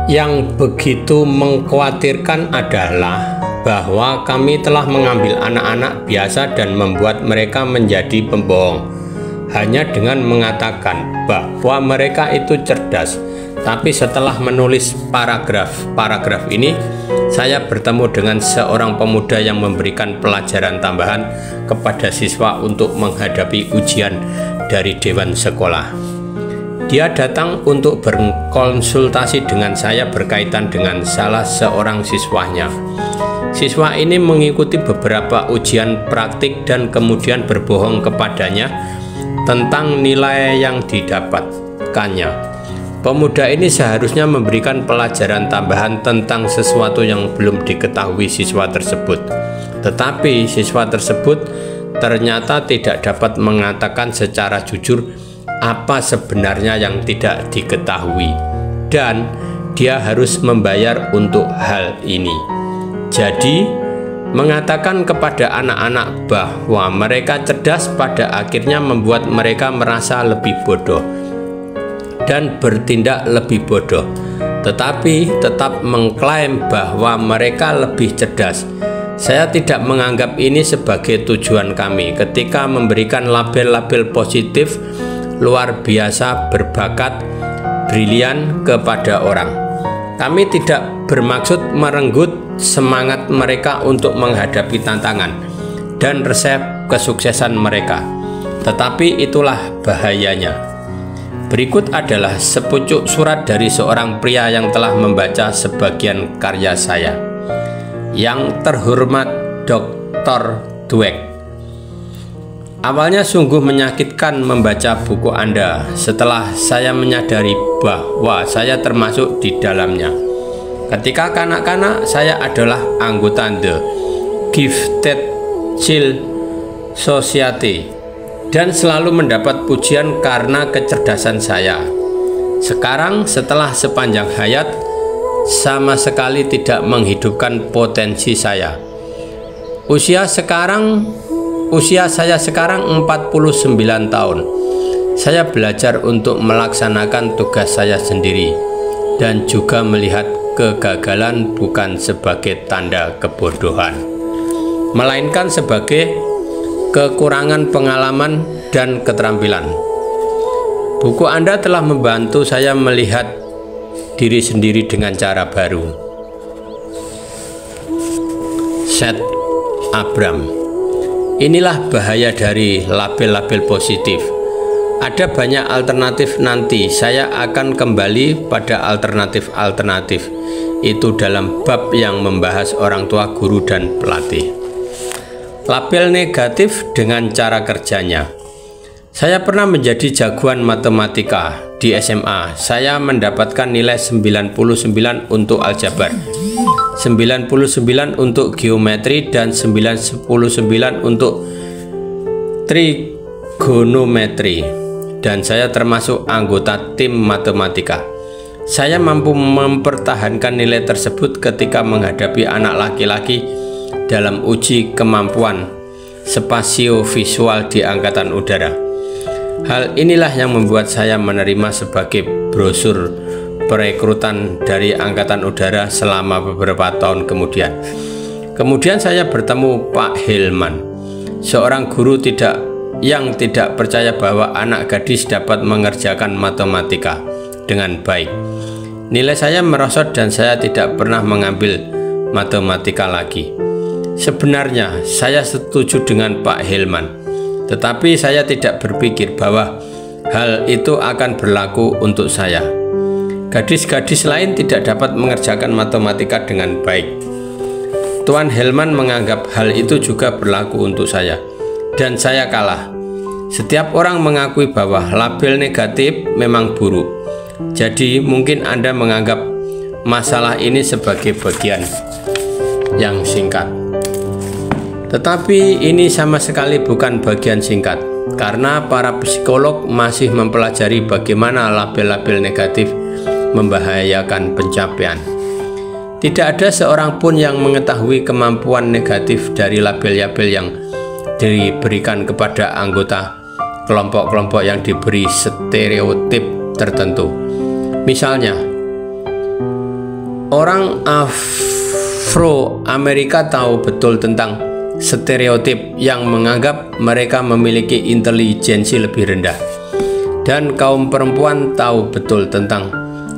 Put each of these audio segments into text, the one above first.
Yang begitu mengkhawatirkan adalah bahwa kami telah mengambil anak-anak biasa dan membuat mereka menjadi pembohong hanya dengan mengatakan bahwa mereka itu cerdas. Tapi setelah menulis paragraf ini, saya bertemu dengan seorang pemuda yang memberikan pelajaran tambahan kepada siswa untuk menghadapi ujian dari dewan sekolah. Dia datang untuk berkonsultasi dengan saya berkaitan dengan salah seorang siswanya. Siswa ini mengikuti beberapa ujian praktik dan kemudian berbohong kepadanya tentang nilai yang didapatkannya. Pemuda ini seharusnya memberikan pelajaran tambahan tentang sesuatu yang belum diketahui siswa tersebut. Tetapi siswa tersebut ternyata tidak dapat mengatakan secara jujur apa sebenarnya yang tidak diketahui, dan dia harus membayar untuk hal ini. Jadi, mengatakan kepada anak-anak bahwa mereka cerdas pada akhirnya membuat mereka merasa lebih bodoh dan bertindak lebih bodoh, tetapi tetap mengklaim bahwa mereka lebih cerdas. Saya tidak menganggap ini sebagai tujuan kami ketika memberikan label-label positif luar biasa, berbakat, brilian kepada orang. Kami tidak bermaksud merenggut semangat mereka untuk menghadapi tantangan dan resep kesuksesan mereka, tetapi itulah bahayanya. Berikut adalah sepucuk surat dari seorang pria yang telah membaca sebagian karya saya. Yang terhormat Dr. Dweck, awalnya sungguh menyakitkan membaca buku Anda setelah saya menyadari bahwa saya termasuk di dalamnya. Ketika kanak-kanak, saya adalah anggota The Gifted Child Society dan selalu mendapat pujian karena kecerdasan saya. Sekarang setelah sepanjang hayat, sama sekali tidak menghidupkan potensi saya. Usia saya sekarang 49 tahun. Saya belajar untuk melaksanakan tugas saya sendiri dan juga melihat kegagalan bukan sebagai tanda kebodohan, melainkan sebagai kekurangan pengalaman dan keterampilan. Buku Anda telah membantu saya melihat diri sendiri dengan cara baru. Seth Abram. Inilah bahaya dari label-label positif. Ada banyak alternatif, nanti saya akan kembali pada alternatif-alternatif itu dalam bab yang membahas orang tua, guru, dan pelatih. Label negatif dengan cara kerjanya. Saya pernah menjadi jagoan matematika di SMA. Saya mendapatkan nilai 99 untuk aljabar, 99 untuk geometri, dan 99 untuk trigonometri. Dan saya termasuk anggota tim matematika. Saya mampu mempertahankan nilai tersebut ketika menghadapi anak laki-laki dalam uji kemampuan spasio-visual di Angkatan Udara. Hal inilah yang membuat saya menerima sebagai brosur perekrutan dari Angkatan Udara selama beberapa tahun kemudian. Kemudian saya bertemu Pak Hillman, seorang guru yang tidak percaya bahwa anak gadis dapat mengerjakan matematika dengan baik. Nilai saya merosot dan saya tidak pernah mengambil matematika lagi. Sebenarnya saya setuju dengan Pak Hillman, tetapi saya tidak berpikir bahwa hal itu akan berlaku untuk saya. Gadis-gadis lain tidak dapat mengerjakan matematika dengan baik. Tuan Hillman menganggap hal itu juga berlaku untuk saya, dan saya kalah. Setiap orang mengakui bahwa label negatif memang buruk. Jadi mungkin Anda menganggap masalah ini sebagai bagian yang singkat. Tetapi ini sama sekali bukan bagian singkat, karena para psikolog masih mempelajari bagaimana label-label negatif membahayakan pencapaian. Tidak ada seorang pun yang mengetahui kemampuan negatif dari label-label yang diberikan kepada anggota kelompok-kelompok yang diberi stereotip tertentu. Misalnya, Orang Afro-Amerika tahu betul tentang stereotip yang menganggap mereka memiliki intelijensi lebih rendah. Dan kaum perempuan tahu betul tentang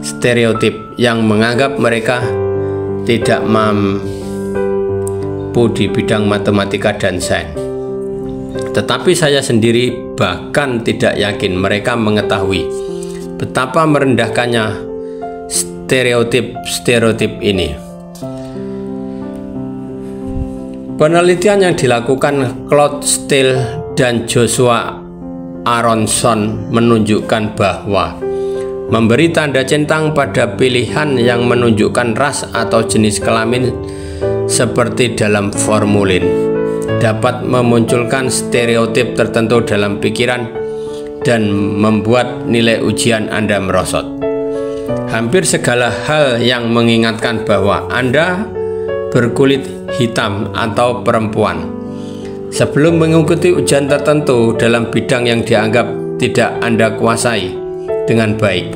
stereotip yang menganggap mereka tidak mampu di bidang matematika dan sains. Tetapi saya sendiri bahkan tidak yakin mereka mengetahui betapa merendahkannya stereotip ini. Penelitian yang dilakukan Claude Steele dan Joshua Aronson menunjukkan bahwa memberi tanda centang pada pilihan yang menunjukkan ras atau jenis kelamin seperti dalam formulir dapat memunculkan stereotip tertentu dalam pikiran dan membuat nilai ujian Anda merosot. Hampir segala hal yang mengingatkan bahwa Anda berkulit hitam atau perempuan sebelum mengikuti ujian tertentu dalam bidang yang dianggap tidak Anda kuasai dengan baik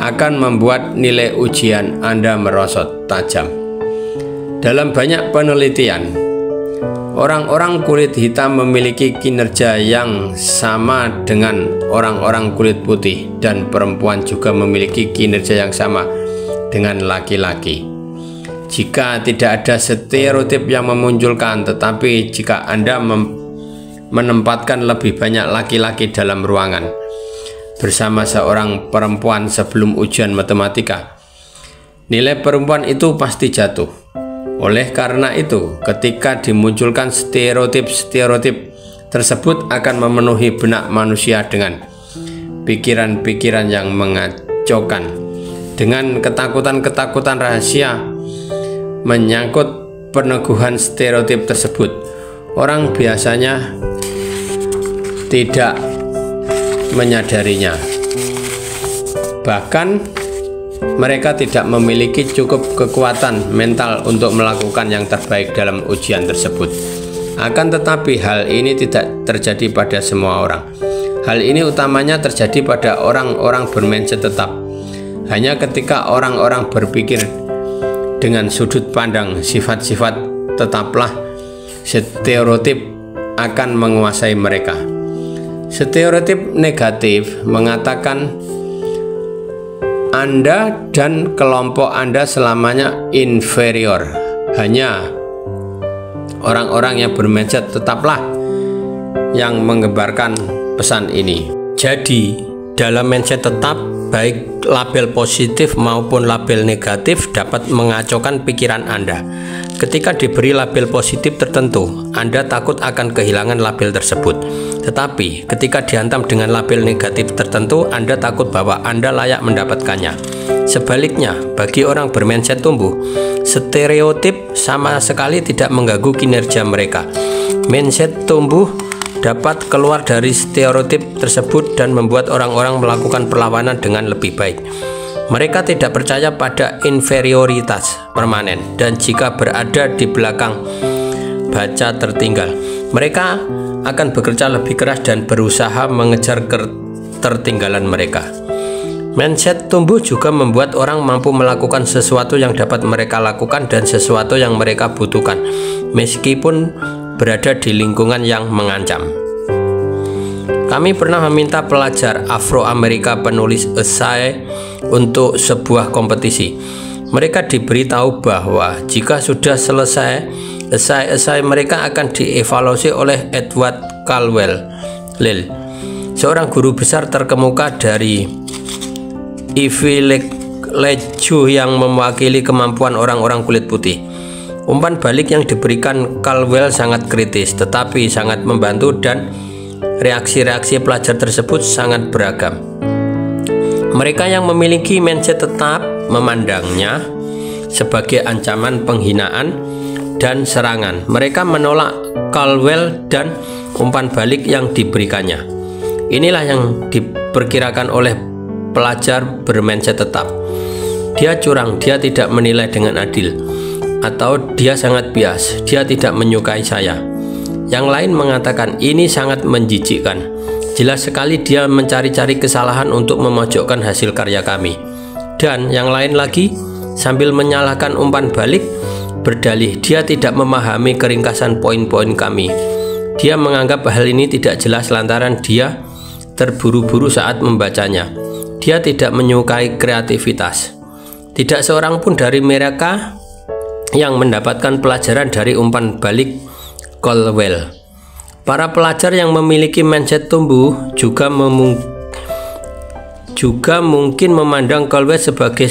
akan membuat nilai ujian Anda merosot tajam. Dalam banyak penelitian, orang-orang kulit hitam memiliki kinerja yang sama dengan orang-orang kulit putih, dan perempuan juga memiliki kinerja yang sama dengan laki-laki. Jika tidak ada stereotip yang memunculkan, tetapi jika Anda menempatkan lebih banyak laki-laki dalam ruangan bersama seorang perempuan sebelum ujian matematika, nilai perempuan itu pasti jatuh. Oleh karena itu, ketika dimunculkan stereotip tersebut akan memenuhi benak manusia dengan pikiran-pikiran yang mengacaukan, dengan ketakutan-ketakutan rahasia menyangkut peneguhan stereotip tersebut. Orang biasanya tidak menyadarinya. Bahkan mereka tidak memiliki cukup kekuatan mental untuk melakukan yang terbaik dalam ujian tersebut. Akan tetapi hal ini tidak terjadi pada semua orang. Hal ini utamanya terjadi pada orang-orang bermindset tetap. Hanya ketika orang-orang berpikir dengan sudut pandang sifat-sifat tetaplah, stereotip akan menguasai mereka. Stereotip negatif mengatakan Anda dan kelompok Anda selamanya inferior. Hanya orang-orang yang bermindset tetaplah yang mengembarkan pesan ini. Jadi, dalam mindset tetap, baik label positif maupun label negatif dapat mengacaukan pikiran Anda. Ketika diberi label positif tertentu, Anda takut akan kehilangan label tersebut. Tetapi ketika dihantam dengan label negatif tertentu, Anda takut bahwa Anda layak mendapatkannya. Sebaliknya, bagi orang bermindset tumbuh, stereotip sama sekali tidak mengganggu kinerja mereka. Mindset tumbuh dapat keluar dari stereotip tersebut dan membuat orang-orang melakukan perlawanan dengan lebih baik. Mereka tidak percaya pada inferioritas permanen, dan jika berada di belakang baca tertinggal, mereka akan bekerja lebih keras dan berusaha mengejar ketertinggalan mereka. Mindset tumbuh juga membuat orang mampu melakukan sesuatu yang dapat mereka lakukan dan sesuatu yang mereka butuhkan, meskipun berada di lingkungan yang mengancam. Kami pernah meminta pelajar Afro-Amerika penulis esai untuk sebuah kompetisi. Mereka diberitahu bahwa jika sudah selesai, esai-esai mereka akan dievaluasi oleh Edward Caldwell Lil, seorang guru besar terkemuka dari Ivy League yang mewakili kemampuan orang-orang kulit putih. Umpan balik yang diberikan Caldwell sangat kritis, tetapi sangat membantu, dan reaksi-reaksi pelajar tersebut sangat beragam. Mereka yang memiliki mindset tetap memandangnya sebagai ancaman penghinaan dan serangan. Mereka menolak Caldwell dan umpan balik yang diberikannya. Inilah yang diperkirakan oleh pelajar bermindset tetap. Dia curang, dia tidak menilai dengan adil, atau dia sangat bias, dia tidak menyukai saya. Yang lain mengatakan ini sangat menjijikkan. Jelas sekali dia mencari-cari kesalahan untuk memojokkan hasil karya kami. Dan yang lain lagi, sambil menyalahkan umpan balik, berdalih dia tidak memahami keringkasan poin-poin kami. Dia menganggap hal ini tidak jelas lantaran dia terburu-buru saat membacanya. Dia tidak menyukai kreativitas. Tidak seorang pun dari mereka yang mendapatkan pelajaran dari umpan balik Caldwell. Para pelajar yang memiliki mindset tumbuh juga mungkin memandang Caldwell sebagai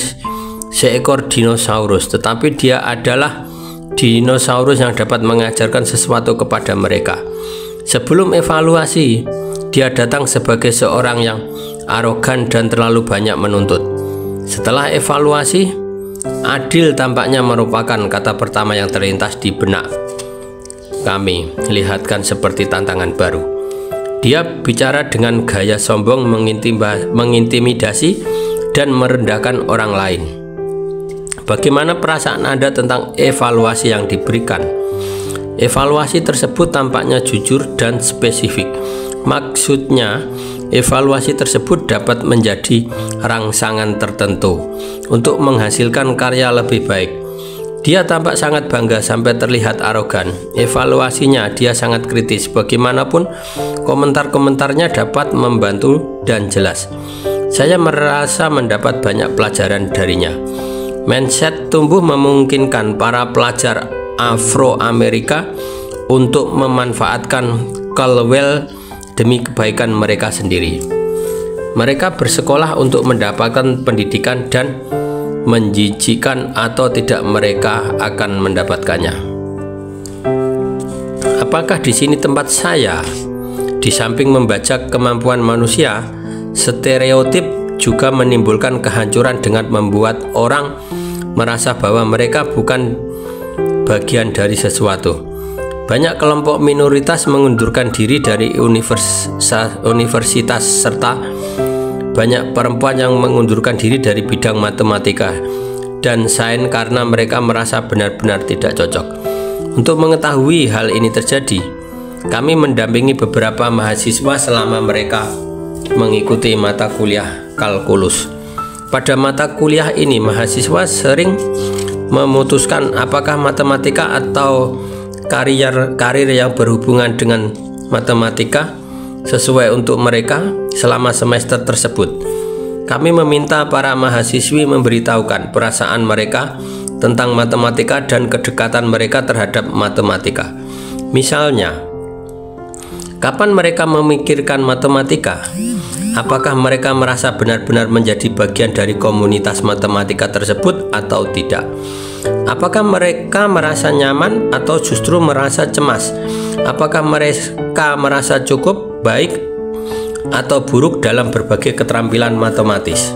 seekor dinosaurus, tetapi dia adalah dinosaurus yang dapat mengajarkan sesuatu kepada mereka. Sebelum evaluasi, dia datang sebagai seorang yang arogan dan terlalu banyak menuntut. Setelah evaluasi, adil tampaknya merupakan kata pertama yang terlintas di benak kami. Lihatkan seperti tantangan baru. Dia bicara dengan gaya sombong, mengintimidasi dan merendahkan orang lain. Bagaimana perasaan Anda tentang evaluasi yang diberikan? Evaluasi tersebut tampaknya jujur dan spesifik. Maksudnya, evaluasi tersebut dapat menjadi rangsangan tertentu untuk menghasilkan karya lebih baik. Dia tampak sangat bangga sampai terlihat arogan. Evaluasinya dia sangat kritis. Bagaimanapun, komentar-komentarnya dapat membantu dan jelas. Saya merasa mendapat banyak pelajaran darinya. Mindset tumbuh memungkinkan para pelajar Afro-Amerika untuk memanfaatkan Caldwell demi kebaikan mereka sendiri. Mereka bersekolah untuk mendapatkan pendidikan dan menjijikan atau tidak mereka akan mendapatkannya. Apakah di sini tempat saya? Di samping membajak kemampuan manusia, stereotip juga menimbulkan kehancuran dengan membuat orang merasa bahwa mereka bukan bagian dari sesuatu. Banyak kelompok minoritas mengundurkan diri dari universitas serta banyak perempuan yang mengundurkan diri dari bidang matematika dan sains karena mereka merasa benar-benar tidak cocok. Untuk mengetahui hal ini terjadi, kami mendampingi beberapa mahasiswa selama mereka mengikuti mata kuliah kalkulus. Pada mata kuliah ini, mahasiswa sering memutuskan apakah matematika atau karir yang berhubungan dengan matematika sesuai untuk mereka selama semester tersebut. Kami meminta para mahasiswi memberitahukan perasaan mereka tentang matematika dan kedekatan mereka terhadap matematika. Misalnya, kapan mereka memikirkan matematika? Apakah mereka merasa benar-benar menjadi bagian dari komunitas matematika tersebut atau tidak? Apakah mereka merasa nyaman atau justru merasa cemas? Apakah mereka merasa cukup, baik, atau buruk dalam berbagai keterampilan matematis?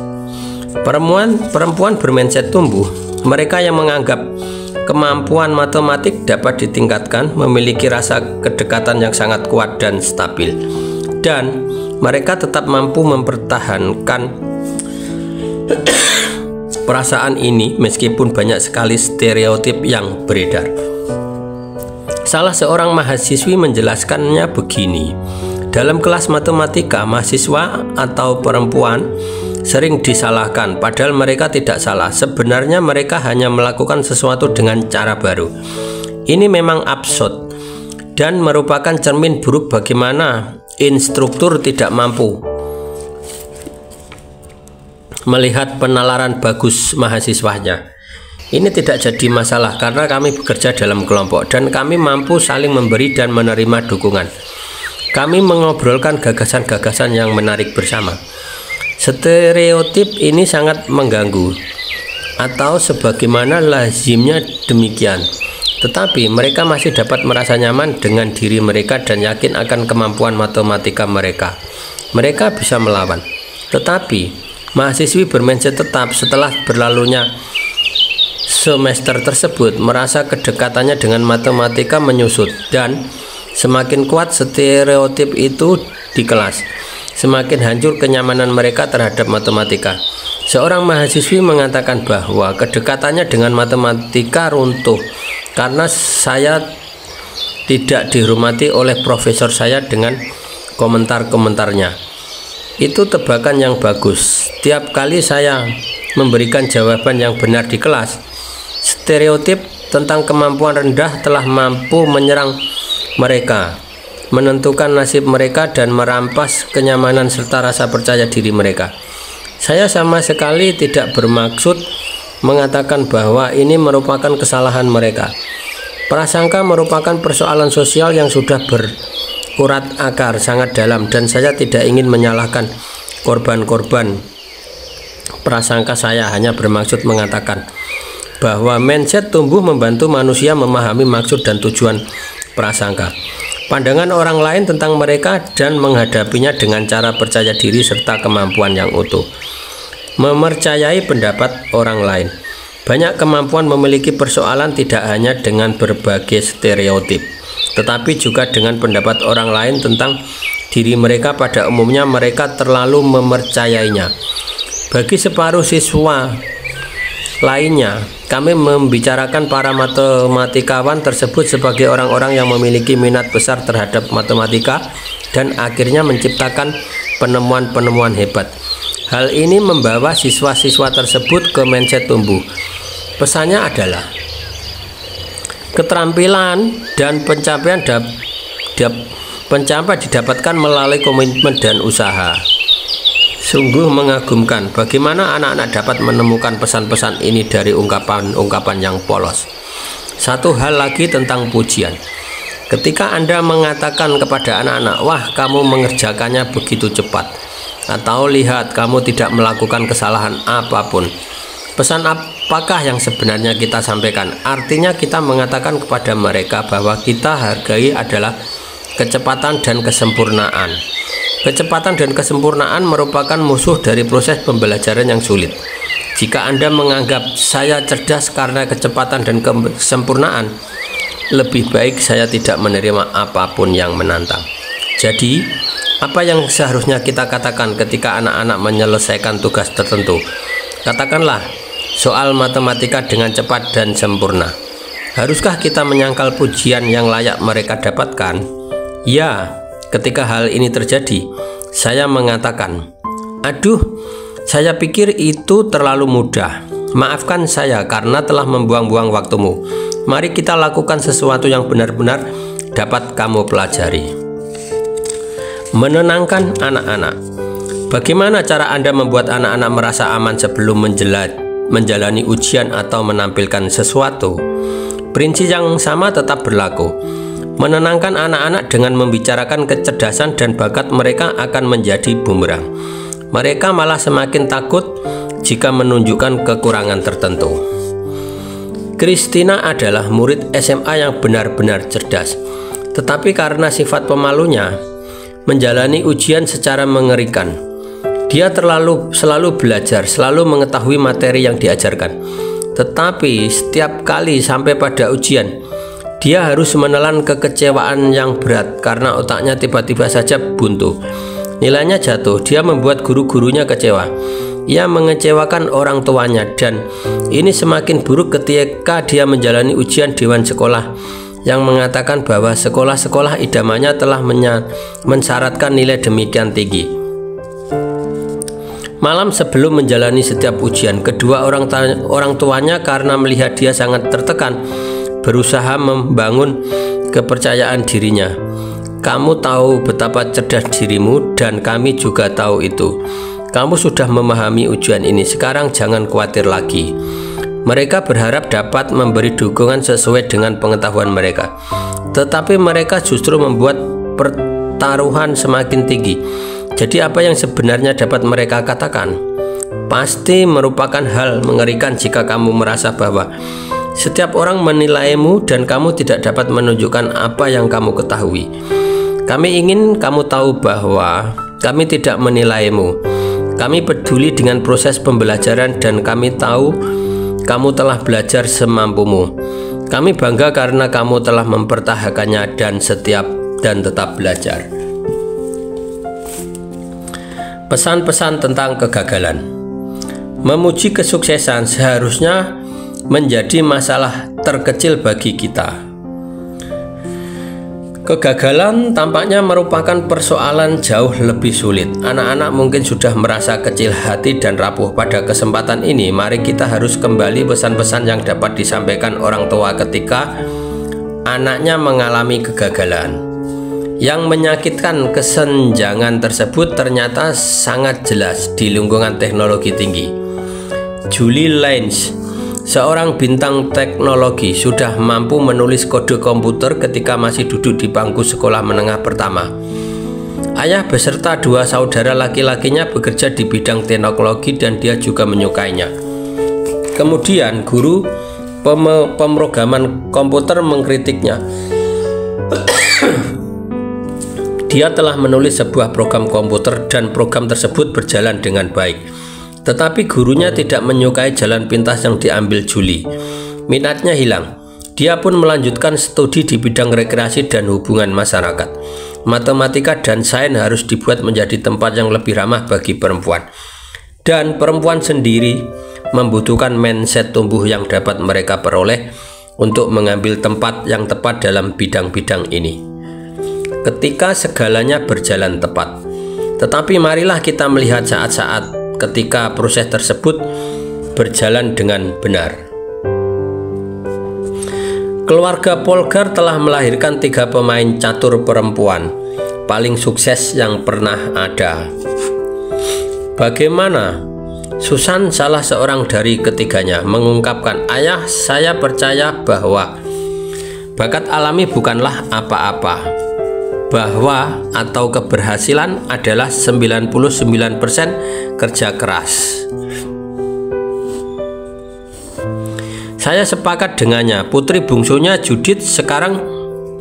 Perempuan bermindset tumbuh, mereka yang menganggap kemampuan matematik dapat ditingkatkan, memiliki rasa kedekatan yang sangat kuat dan stabil, dan mereka tetap mampu mempertahankan perasaan ini meskipun banyak sekali stereotip yang beredar. Salah seorang mahasiswi menjelaskannya begini: dalam kelas matematika, mahasiswa atau perempuan sering disalahkan, padahal mereka tidak salah. Sebenarnya mereka hanya melakukan sesuatu dengan cara baru. Ini memang absurd dan merupakan cermin buruk bagaimana instruktur tidak mampu melihat penalaran bagus mahasiswanya. Ini tidak jadi masalah karena kami bekerja dalam kelompok dan kami mampu saling memberi dan menerima dukungan. Kami mengobrolkan gagasan-gagasan yang menarik bersama. Stereotip ini sangat mengganggu, atau sebagaimana lazimnya demikian. Tetapi mereka masih dapat merasa nyaman dengan diri mereka dan yakin akan kemampuan matematika mereka. Mereka bisa melawan. Tetapi mahasiswi bermindset tetap setelah berlalunya semester tersebut merasa kedekatannya dengan matematika menyusut, dan semakin kuat stereotip itu di kelas, semakin hancur kenyamanan mereka terhadap matematika. Seorang mahasiswi mengatakan bahwa kedekatannya dengan matematika runtuh karena saya tidak dihormati oleh profesor saya dengan komentar-komentarnya. Itu tebakan yang bagus. Tiap kali saya memberikan jawaban yang benar di kelas. Stereotip tentang kemampuan rendah telah mampu menyerang mereka, menentukan nasib mereka, dan merampas kenyamanan serta rasa percaya diri mereka. Saya sama sekali tidak bermaksud mengatakan bahwa ini merupakan kesalahan mereka. Prasangka merupakan persoalan sosial yang sudah berurat akar sangat dalam, dan saya tidak ingin menyalahkan korban-korban prasangka. Saya hanya bermaksud mengatakan bahwa mindset tumbuh membantu manusia memahami maksud dan tujuan prasangka, pandangan orang lain tentang mereka, dan menghadapinya dengan cara percaya diri serta kemampuan yang utuh. Mempercayai pendapat orang lain. Banyak kemampuan memiliki persoalan tidak hanya dengan berbagai stereotip, tetapi juga dengan pendapat orang lain tentang diri mereka. Pada umumnya mereka terlalu mempercayainya. Bagi separuh siswa lainnya, kami membicarakan para matematikawan tersebut sebagai orang-orang yang memiliki minat besar terhadap matematika dan akhirnya menciptakan penemuan-penemuan hebat. Hal ini membawa siswa-siswa tersebut ke mindset tumbuh. Pesannya adalah keterampilan dan pencapaian didapatkan melalui komitmen dan usaha. Sungguh mengagumkan bagaimana anak-anak dapat menemukan pesan-pesan ini dari ungkapan-ungkapan yang polos. Satu hal lagi tentang pujian. Ketika Anda mengatakan kepada anak-anak, "Wah, kamu mengerjakannya begitu cepat," atau "Lihat, kamu tidak melakukan kesalahan apapun," pesan apakah yang sebenarnya kita sampaikan? Artinya kita mengatakan kepada mereka bahwa kita hargai adalah kecepatan dan kesempurnaan. Kecepatan dan kesempurnaan merupakan musuh dari proses pembelajaran yang sulit. Jika Anda menganggap saya cerdas karena kecepatan dan kesempurnaan, lebih baik saya tidak menerima apapun yang menantang. Jadi, apa yang seharusnya kita katakan ketika anak-anak menyelesaikan tugas tertentu? Katakanlah soal matematika dengan cepat dan sempurna. Haruskah kita menyangkal pujian yang layak mereka dapatkan? Ya. Ketika hal ini terjadi, saya mengatakan, "Aduh, saya pikir itu terlalu mudah. Maafkan saya karena telah membuang-buang waktumu. Mari kita lakukan sesuatu yang benar-benar dapat kamu pelajari." Menenangkan anak-anak. Bagaimana cara Anda membuat anak-anak merasa aman sebelum menjalani ujian atau menampilkan sesuatu? Prinsip yang sama tetap berlaku. Menenangkan anak-anak dengan membicarakan kecerdasan dan bakat mereka akan menjadi bumerang. Mereka malah semakin takut jika menunjukkan kekurangan tertentu. Christina adalah murid SMA yang benar-benar cerdas, tetapi karena sifat pemalunya, menjalani ujian secara mengerikan. Dia selalu belajar, selalu mengetahui materi yang diajarkan. Tetapi setiap kali sampai pada ujian, dia harus menelan kekecewaan yang berat karena otaknya tiba-tiba saja buntu. Nilainya jatuh, dia membuat guru-gurunya kecewa. Ia mengecewakan orang tuanya, dan ini semakin buruk ketika dia menjalani ujian dewan sekolah yang mengatakan bahwa sekolah-sekolah idamannya telah mensyaratkan nilai demikian tinggi. Malam sebelum menjalani setiap ujian, kedua orang tuanya karena melihat dia sangat tertekan, berusaha membangun kepercayaan dirinya. "Kamu tahu betapa cerdas dirimu dan kami juga tahu itu. Kamu sudah memahami ujian ini, sekarang jangan khawatir lagi." Mereka berharap dapat memberi dukungan sesuai dengan pengetahuan mereka, tetapi mereka justru membuat pertaruhan semakin tinggi. Jadi apa yang sebenarnya dapat mereka katakan? Pasti merupakan hal mengerikan jika kamu merasa bahwa setiap orang menilaimu dan kamu tidak dapat menunjukkan apa yang kamu ketahui. Kami ingin kamu tahu bahwa kami tidak menilaimu. Kami peduli dengan proses pembelajaran dan kami tahu kamu telah belajar semampumu. Kami bangga karena kamu telah mempertahankannya dan tetap belajar. Pesan-pesan tentang kegagalan. Memuji kesuksesan seharusnya menjadi masalah terkecil bagi kita. Kegagalan tampaknya merupakan persoalan jauh lebih sulit. Anak-anak mungkin sudah merasa kecil hati dan rapuh. Pada kesempatan ini, mari kita harus kembali pesan-pesan yang dapat disampaikan orang tua ketika anaknya mengalami kegagalan. Yang menyakitkan, kesenjangan tersebut ternyata sangat jelas di lingkungan teknologi tinggi. Julie Lenz, seorang bintang teknologi, sudah mampu menulis kode komputer ketika masih duduk di bangku sekolah menengah pertama. Ayah beserta 2 saudara laki-lakinya bekerja di bidang teknologi dan dia juga menyukainya. Kemudian guru pemrograman komputer mengkritiknya. Dia telah menulis sebuah program komputer dan program tersebut berjalan dengan baik. Tetapi gurunya tidak menyukai jalan pintas yang diambil Julie. Minatnya hilang. Dia pun melanjutkan studi di bidang rekreasi dan hubungan masyarakat. Matematika dan sains harus dibuat menjadi tempat yang lebih ramah bagi perempuan. Dan perempuan sendiri membutuhkan mindset tumbuh yang dapat mereka peroleh untuk mengambil tempat yang tepat dalam bidang-bidang ini. Ketika segalanya berjalan tepat. Tetapi marilah kita melihat saat-saat ketika proses tersebut berjalan dengan benar. Keluarga Polgar telah melahirkan 3 pemain catur perempuan paling sukses yang pernah ada. Bagaimana? Susan, salah seorang dari ketiganya, mengungkapkan, "Ayah, saya percaya bahwa bakat alami bukanlah apa-apa. Bahwa atau keberhasilan adalah 99% kerja keras." Saya sepakat dengannya. Putri bungsunya Judith sekarang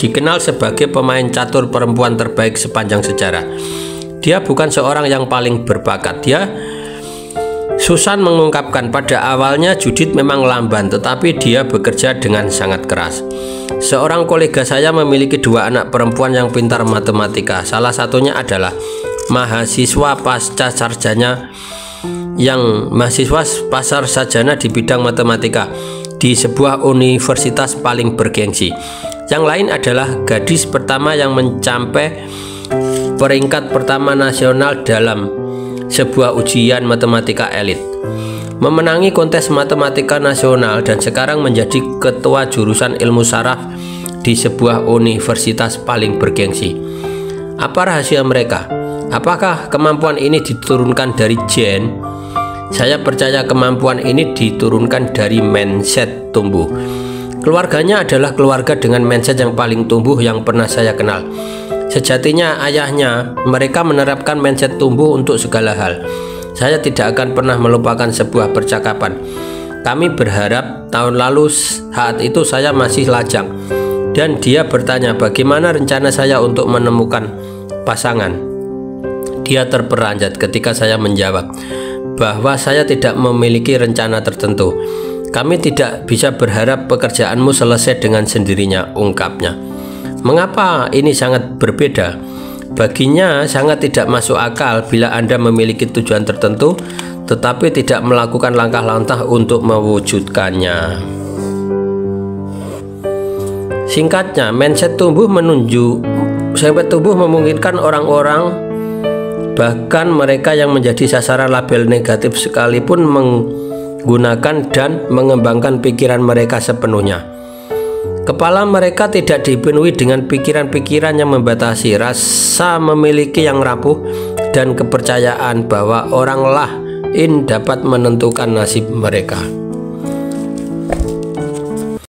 dikenal sebagai pemain catur perempuan terbaik sepanjang sejarah. Dia bukan seorang yang paling berbakat. Susan mengungkapkan, pada awalnya Judith memang lamban, tetapi dia bekerja dengan sangat keras. Seorang kolega saya memiliki 2 anak perempuan yang pintar matematika. Salah satunya adalah mahasiswa pasca sarjana di bidang matematika di sebuah universitas paling bergengsi. Yang lain adalah gadis pertama yang mencapai peringkat pertama nasional dalam sebuah ujian matematika elit, memenangi kontes matematika nasional dan sekarang menjadi ketua jurusan ilmu saraf di sebuah universitas paling bergengsi. Apa rahasia mereka? Apakah kemampuan ini diturunkan dari gen? Saya percaya kemampuan ini diturunkan dari mindset tumbuh. Keluarganya adalah keluarga dengan mindset yang paling tumbuh yang pernah saya kenal. Sejatinya ayahnya, mereka menerapkan mindset tumbuh untuk segala hal. Saya tidak akan pernah melupakan sebuah percakapan. Kami berharap tahun lalu saat itu saya masih lajang, dan dia bertanya bagaimana rencana saya untuk menemukan pasangan. Dia terperanjat ketika saya menjawab bahwa saya tidak memiliki rencana tertentu. Kami tidak bisa berharap pekerjaanmu selesai dengan sendirinya, ungkapnya. Mengapa ini sangat berbeda? Baginya sangat tidak masuk akal bila Anda memiliki tujuan tertentu tetapi tidak melakukan langkah-langkah untuk mewujudkannya. Singkatnya, mindset tumbuh memungkinkan orang-orang, bahkan mereka yang menjadi sasaran label negatif sekalipun, menggunakan dan mengembangkan pikiran mereka sepenuhnya. Kepala mereka tidak dipenuhi dengan pikiran-pikiran yang membatasi, rasa memiliki yang rapuh, dan kepercayaan bahwa orang lain dapat menentukan nasib mereka.